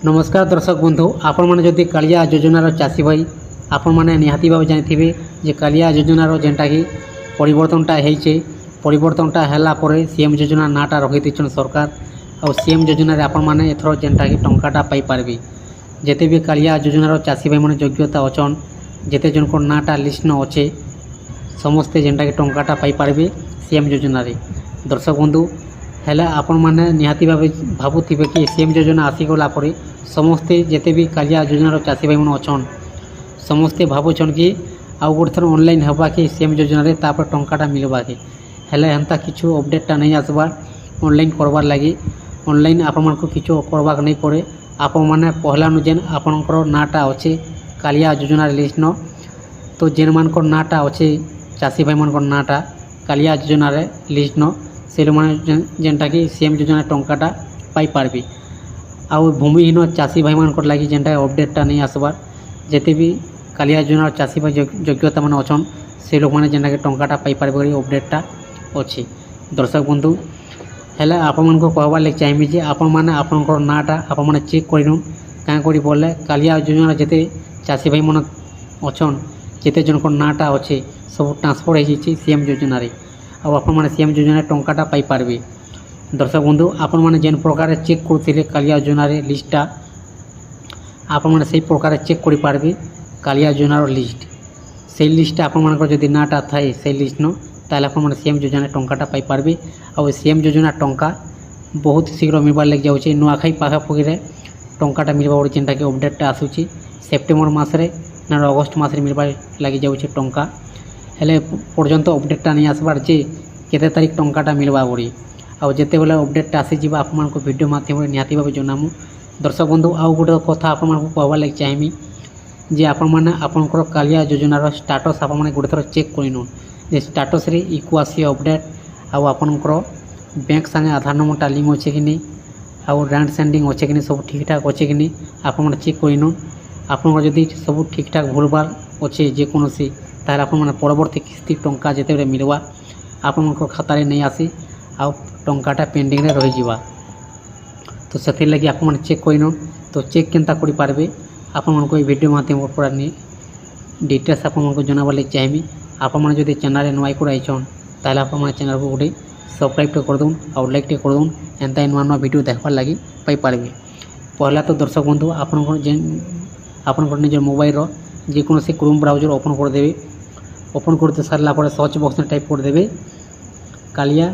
नमस्कार दर्शक बंधु आपण मैंने जदि कालिया योजनार चाषी भाई आपण मैंने निहाती भाव जानी जे कालिया योजनार जेनटा कि परिवर्तनटा होइछे परिवर्तनटा हैला परे सीएम योजना नाटा रखी देछन सरकार और सीएम योजना रे आपण मैंने एथरो जेनटा कि टंकाटा पाई पारबे जेते भी कालिया योजनार चाषी भाई मैंने योग्यता अछन जेते जन को नाटा लिस्ट न अच्छे समस्ते जेनटा कि टंकाटा पाई पारबे सीएम योजना रे। दर्शक बंधु हेले आपण मैंने निहाती भाव भावुवे कि सीएम योजना आसीगला परे समस्ते जेते भी कालिया योजनार चाषी भाई मैंने अच्छन समस्ते भावुन कि आउ गोटे थर ऑनलाइन हवा कि सीएम योजना रे तापर टंकाटा मिलवा कि हेले हेन्ता किछु अपडेटटा नहीं आसबार ऑनलाइन करवार लगी ऑनलाइन आपण मानक किछु करवाक नहीं पड़े आपण मैंने पहला नु जेन आपणकर नाटा अच्छे कालिया योजना लिस्ट न तो जेन मानक नाटा अच्छे चाषी भाई मानक नाटा कालिया योजना लिस्ट न से मैंने जेनटा कि सीएम योजना टंकाटा पाई पारबे आउ भूमिहीन चाषी भाई मानक लगी जेनटा अपडेटटा नहीं आसबार जेते भी कालिया योजना चाषी भाई योग्यता मान अच्छन से लोक मैंने जेनटा कि टंकाटा पाई पारबे अपडेटटा अच्छी। दर्शक बंधु हेले आपण मानक कहबार लगे चाहिए जे आपण मैंने आपणकर नाटा आपण मैंने चेक करूँ क्या करी बोले कालिया योजना जेते चाषी भाई मन अच्छन जेते जनक नाटा अच्छे सब ट्रांसफर हो सीएम योजना रे और आपण मैंने सीएम योजना टंकाटा पाई पारबे। दर्शक बंधु आपण मैंने जेन प्रकार चेक करते कालिया योजना लिस्टा आपण मैंने से प्रकार चेक कर पारबे कालिया योजनार लिस्ट से लिस्ट आपण मानक जदि नाटा थाए से लिस्ट न ताले आपण मैंने सीएम योजना टंकाटा पाई पारबे और सीएम योजना टंका बहुत शीघ्र मिलबार लग जाऊँचे नुआखाई पाखापाखि टंकाटा मिलवा जेनटा कि अपडेटटा आसूची सेप्टेम्बर मासरे ना अगस्ट मासरे मिलबार लग जाऊँचे टंका हेले पर्यंत अपडेटटा नहीं आसबार जे केते तारीख टंकाटा मिलवा बोली और जिते बेले अपडेटटा आसीजा आप वीडियो माध्यम निहाती भाव जनामु। दर्शक बंधु आउ गोटे कथा आप कहबार लगे चाहिए जे आपण मैंने आपंकर कालिया योजनार स्टाटस आप गोटे थर चेक कर जे स्टाटस रे इको आसी अपडेट आउ आपंकर बैंक संगे आधार नंबरटा लिंक अच्छे कि नहीं आउ रैंड सेंडिंग अच्छे कि नहीं सब ठीक ठाक अच्छे कि नहीं आप चेक कर आपंकर जदि सब ठीक ठाक भूलभाल अच्छे जेकोसी ताहले आपण मैंने परवर्ती किस्ती टंका जिते मिलवा आपण खाता नहीं आसी आउ टंकाटा पेंडिंग रे रही जिवा तो से लगी आप चेक कर तो चेक केनता करि पारबे आपण मन को वीडियो माध्यम पूरा डिटेल्स आप जनाबार लगे चाहिए आप जब चैनल नुआ को आईछन ताहले आप चैनल को गोटे सब्सक्राइब कर दून और लाइक कर दून एंता नुआ नुआ वीडियो देखबार लगी पाई पारबे। पहला तो दर्शक बंधु आपन निज मोबाइल जेकोसी क्रोम ब्राउजर ओपन करदे ओपन करते सारा पर सर्च बॉक्स में टाइप करदे कालिया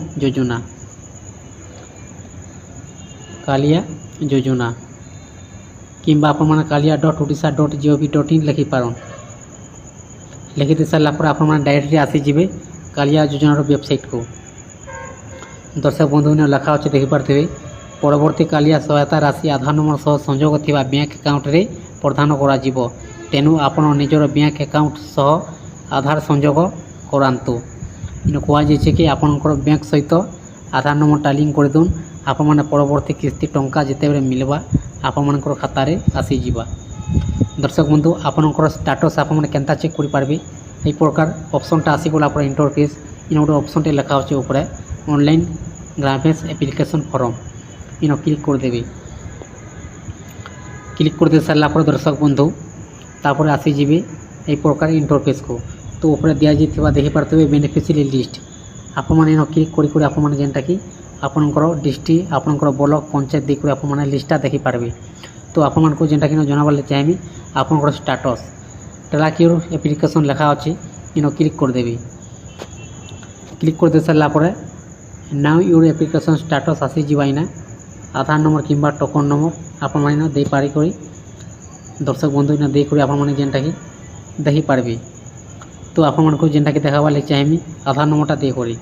योजना किंबा आप कालिया .odisha.gov.in लिखि पारन लिखि सारा पर आप डायरेक्टली आसीजे कालिया योजनार वेबसाइट को। दर्शक बंधु ने लिखा अच्छे देखिपे परवर्ती कालिया सहायता राशि आधार नंबर सह संयोग थिबा बैंक अकाउंट रे प्रदान करा जिवो तेणु आपण निजर बैंक अकाउंट सह आधार संयोग करातु इन कहुए कि आपंकर बैंक सहित आधार नंबरटा लिंक कर दून आप परवर्ती किस्ती टंका जिते मिलवा आपण खाता आसीजा। दर्शक बंधु आपंकर स्टाटस आप केनता चेक कर पारबे यही प्रकार ऑप्शनटा आसीगला इंटरफेस इन गोटे ऑप्शनटे लिखा अच्छे ऊपर ऑनलाइन ग्राफिक्स एप्लिकेशन फॉर्म इन क्लिक करदेवे क्लिक करदे सारा पर दर्शक बंधु तापर आसीजे यही प्रकार इंटरफेस को तो ऊपर दिया देखी पारे बेनिफिशियरी लिस्ट आप क्लिक कर आप जेनटा कि आपंकर डिस्ट्रिक्ट आपंकर ब्लॉक पंचायत देखिए आप लिस्टा देखी पारबे। तो आपको जेनटा कि जनाबार चाहिए आपंकर स्टाटस ट्रैक योर एप्लिकेशन लिखा अच्छे इन क्लिक करदेवी क्लिक करदे सारा पर नाउ योर एप्लिकेशन स्टाटस आसीजा इना आधार नंबर किंबा टोकन नंबर आप दे पारि करी दर्शक बंधु इन देकर आप जेनटा कि देखी पारबे। तो आपको जेनटा कि देखाबार लगे चाहिए आधार नंबरटा दे करी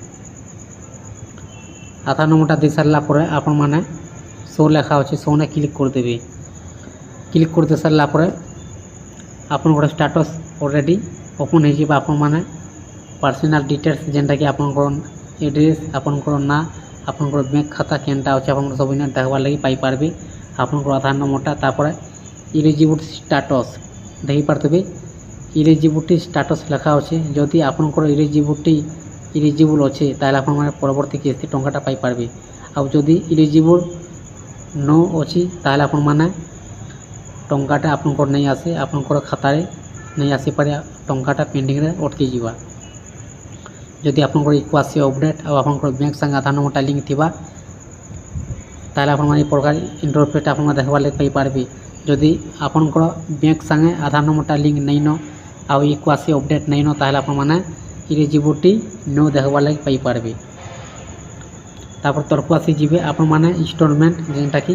आधार नंबरटा दे सारा पर आप शो लिखा अच्छे शो ने क्लिक करदेवे क्लिक करते सारा पर आप स्टाटस ऑलरेडी ओपन हो आप पर्सनल डिटेल्स जेनटा कि आप एड्रेस आपंकर ना आपंकर बैंक खाता केनटा अच्छे आप सब इन देखबार लगे पाई पारबे आपंकर आधार नंबरटा तापर इलिजिबल स्टाटस देखी पारे इलिजिबिलिटी स्टाटस लिखा अच्छे जदि आपंकर इलिजिबल अच्छे ताहले आप परवर्ती किस्ती टंकाटा पाई पारबे आउ जदि इलिजिबल नो अच्छी ताहले आप ଟଙ୍କାଟା ଆପଣଙ୍କର ନେଇ ଆସେ ଆପଣଙ୍କର ଖାତାରେ ନେଇ ଆସିପାରେ ଟଙ୍କାଟା ପେଣ୍ଡିଂରେ ଅଟକି ଯିବା। ଯଦି ଆପଣଙ୍କର ଇକ୍ୱାସି ଅପଡେଟ୍ ଆଉ ଆପଣଙ୍କର ବ୍ୟାଙ୍କ ସାଙ୍ଗେ ଆଧାର ନମ୍ବରଟା ଲିଙ୍କ ଥିବା ତାହେଲେ ଆପଣମାନେ এই প্রকার ইন্টারফেসটা আপনারা দেখবার লাগি পাইপারবে। যদি আপনার ব্যাঙ্ক সাথে আধার নম্বরটা লিঙ্ক নাইন আউ ইক্ୱାସି অপডেট নাইন তাহলে আপনার ইলিজিবিলিটি নো দেখবার লাগি পাইপারবে। তারপর তরফ আসিଯିবে আপনার ইনস্টলমেন্ট যেটা কি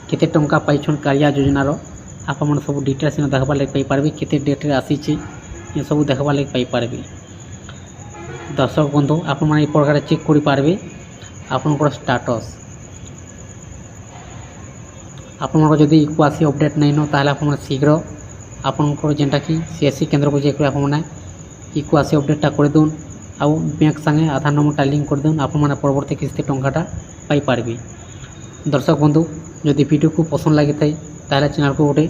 কেতে টঙ্কা পাইছন কালিয়া যোজনার আপনার সব ডিটেলস দেখবার লাগি পাইপারবে, কেতে ডেটরে আসিছে এসব দেখবার লাগি পাইপারবে। দর্শক বন্ধু আপনার এই প্রকারে চেক করে পারবে আপনার স্ট্যাটস। আপনার যদি ইক্ୱାସି অপডেট নাইন তাহলে আপনার শীঘ্র আপনার যেটা কি সিএসসি কেন্দ্রকে যাই আপনার ইক্ୱାସି অপডেটটা করে দিন আউ ব্যাঙ্ক সাথে আধার নম্বরটা লিঙ্ক করে দিন আপনার পরবর্তী কিস্তি টঙ্কাটা পাইপারবে। দর্শক বন্ধু যদি ভিডিওকে পছন্দ লাগি থাকে তাহলে চ্যানেলকে গোটে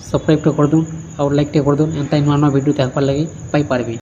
সবসক্রাইবটা করে দিন আর লাইকটা করে দিন এমন নূয়া নূয়া ভিডিও দেখবার লাগি পাইপারবে।